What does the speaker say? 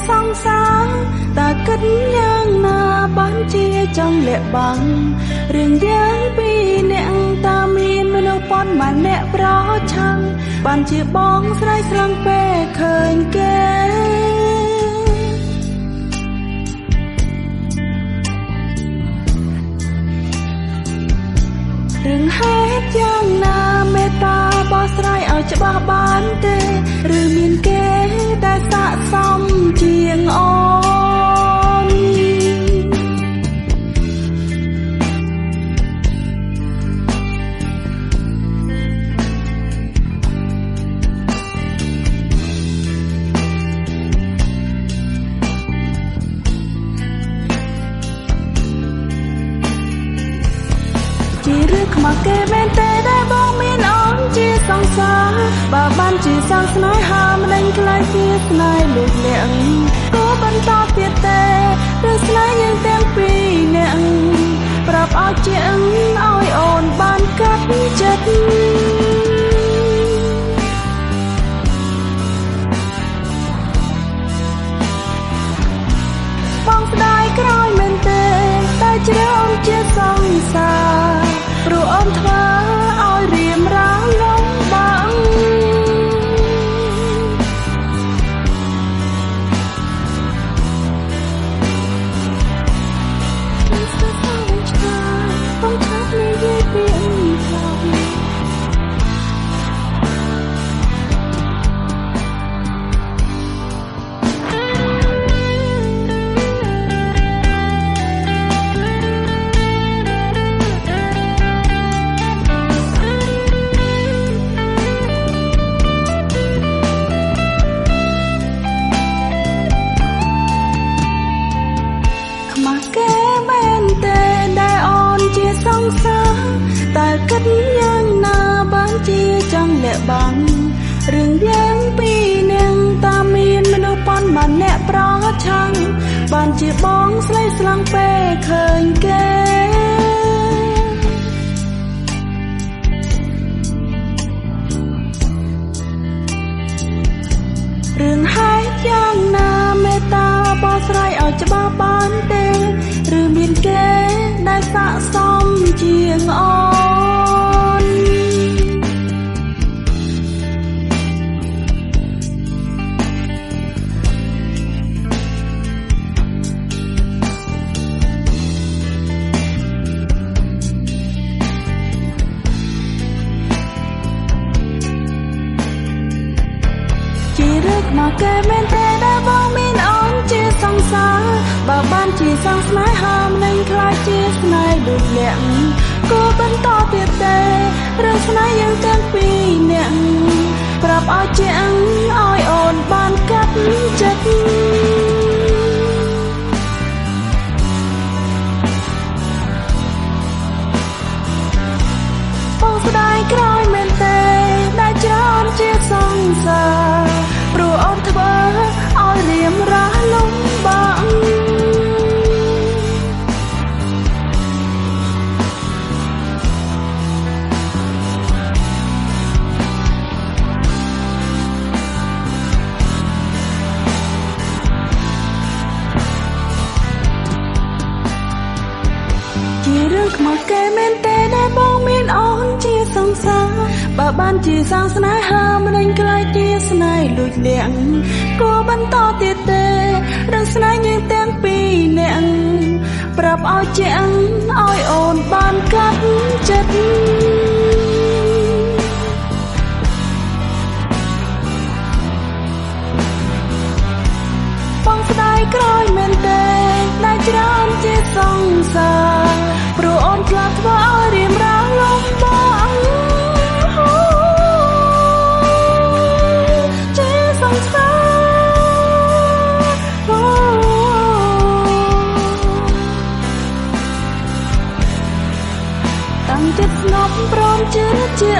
សង្សារតើគិតយ៉ាងណាបានជាចង់លាក់បាំងរឿងយើងពីរនាក់តើមានមនុស្សប៉ុន្មានអ្នកប្រឆាំងបានជាបងស្រីស្លឹងពេលឃើញគេរឿងហេតុយ៉ាងណាមេត្តាបោះស្រាយឲ្យច្បាស់បានទេឬមានគេតែស័ក្តិសមជាងអូនជារឿងខ្មាស់គេមែនទេដែលបងមានអូនជាសង្សារបើបានជាសាងស្នេហាមិនដឹងខ្លាចជាស្នេហ៍លួចលាក់ក៏បន្តទៀតទេឬស្នេហ៍យើងទាំងពីរនាក់ប្រាប់ឲ្យជាឲ្យអូនបានកាត់ចិត្តបងស្ដាយក្រោយមែនទេតែជ្រើអូនជាសង្សារព្រោះអូនធ្វើឲ្យរៀមរាងលំបាំងបងឆាប់និយាយពីអីខ្លះតែគិតយ៉ាងណាបានជាចង់លាក់បាំងរឿងយើងពីរនាក់តាមានមនុស្សប៉ុន្មានអ្នកប្រឆាំងបានជាបងស្លេកស្លាំងពេលឃើញគេរឿងហេតុយ៉ាងណាមេត្តាបោះស្រាយឲ្យច្បាស់បានទេឬមានគេដែលស័ក្តិសមជាងអូនជារឿងមកគេមែនទេដែលបងមានអូនជាសង្សារបើបានជាសាងស្នេហាមិននឹងខ្លាចជាស្នេហ៍ដូចលាក់ក៏បន្តទៀតទេរឿងស្នេហ៍យើងទាំងពីរនាក់ប្រាប់ឲ្យជាឲ្យអូនបានកាត់ចិត្តបងស្ដាយក្រោយមែនទេដែលច្រើនជាសង្សារព្រោះអូនធ្វើឲ្យរៀមរាស់លំបាំងជារឿងខ្មោចគេមែនទេដែលបងមានអូនជាសង្សារបើបានជាសាងស្នេហាមិនដឹងខ្លាចជាស្នេហ៍លួចលាក់ក៏បន្តទៀតទេរឿងស្នេហ៍យើងទាំងពីរនាក់ប្រាប់ឲ្យជាឲ្យអូនបានកាត់ចិត្តបងស្ដាយក្រោយមែនទេដែលច្រើនជាសង្សារព្រោះអូនខ្លាចធ្វើឲ្យរៀមរាងលំបាំងជាសង្សារតាំងចិត្តស្ងប់ព្រមជឿជា